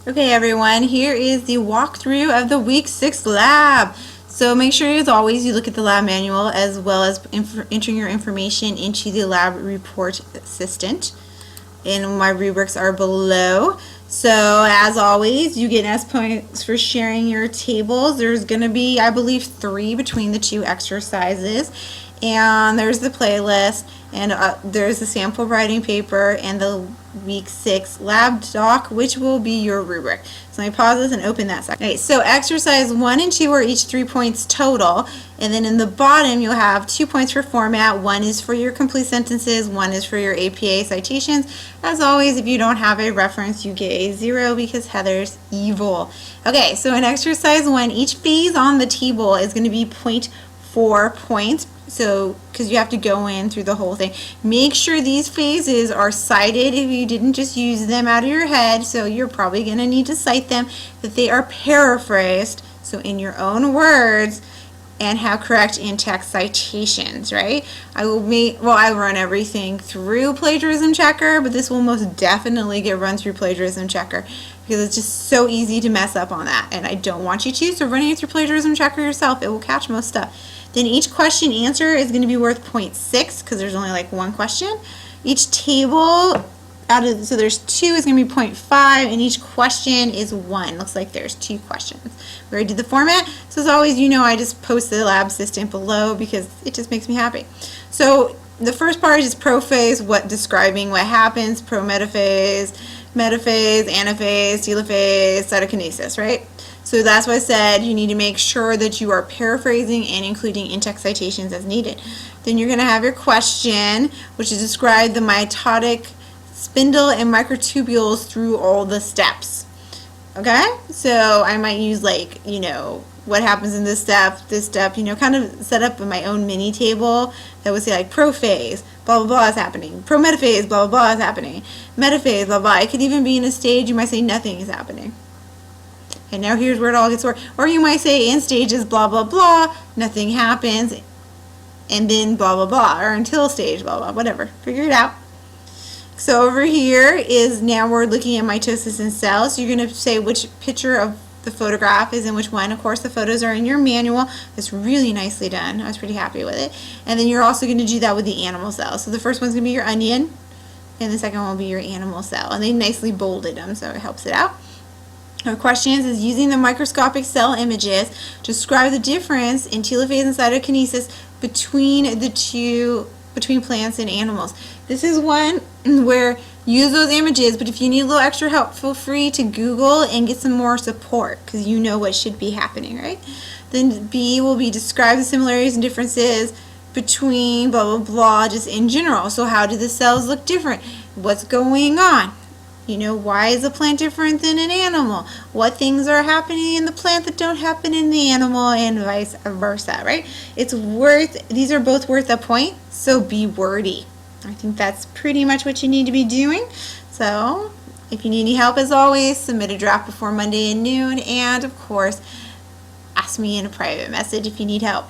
Okay everyone, here is the walkthrough of the week 6 lab. So make sure as always you look at the lab manual as well as entering your information into the lab report assistant. And my rubrics are below. So as always, you get S points for sharing your tables. There's going to be, I believe, 3 between the 2 exercises. And there's the playlist, and there's the sample writing paper, and the week 6 lab doc, which will be your rubric. So let me pause this and open that section. Okay, so exercise 1 and 2 are each 3 points total, and then in the bottom you'll have 2 points for format. 1 is for your complete sentences, 1 is for your APA citations. As always, if you don't have a reference, you get a 0 because Heather's evil. Okay, so in exercise 1, each phase on the table is going to be 0.4 points. So, because you have to go in through the whole thing. Make sure these phases are cited if you didn't just use them out of your head. So you're probably going to need to cite them, that they are paraphrased, so in your own words, and have correct in-text citations, right? I run everything through Plagiarism Checker, but this will most definitely get run through Plagiarism Checker because it's just so easy to mess up on that, and I don't want you to, so running it through Plagiarism Checker yourself, it will catch most stuff. Then each question answer is going to be worth 0.6 because there's only like one question. Each table so there's 2 is going to be 0.5, and each question is 1. Looks like there's 2 questions. We already did the format, so as always, you know I just post the lab assistant below because it just makes me happy. So the first part is prophase, describing what happens, prometaphase, metaphase, anaphase, telophase, cytokinesis, right? So that's why I said you need to make sure that you are paraphrasing and including in-text citations as needed. Then you're going to have your question, which is describe the mitotic spindle and microtubules through all the steps. Okay? So I might use what happens in this step, kind of set up in my own mini table that would say like prophase, blah blah blah is happening, prometaphase, blah blah blah is happening, metaphase, blah blah. It could even be in a stage you might say nothing is happening. And now here's where it all gets worse. Or you might say in stages blah blah blah, nothing happens, and then blah blah blah, or until stage blah blah, whatever. Figure it out. So over here is now we're looking at mitosis in cells. So you're going to say which picture of the photograph is in which one. Of course, the photos are in your manual. It's really nicely done. I was pretty happy with it. And then you're also going to do that with the animal cells. So the first one's going to be your onion, and the second one will be your animal cell. And they nicely bolded them, so it helps it out. Our questions is using the microscopic cell images, describe the difference in telophase and cytokinesis between plants and animals. This is one where use those images, but if you need a little extra help, feel free to Google and get some more support because you know what should be happening, right? Then B will be describe the similarities and differences between blah blah blah just in general. So how do the cells look different? What's going on? Why is a plant different than an animal? What things are happening in the plant that don't happen in the animal, and vice versa, right? These are both worth a point, so be wordy. I think that's pretty much what you need to be doing. So if you need any help, as always, submit a draft before Monday at noon, and of course, ask me in a private message if you need help.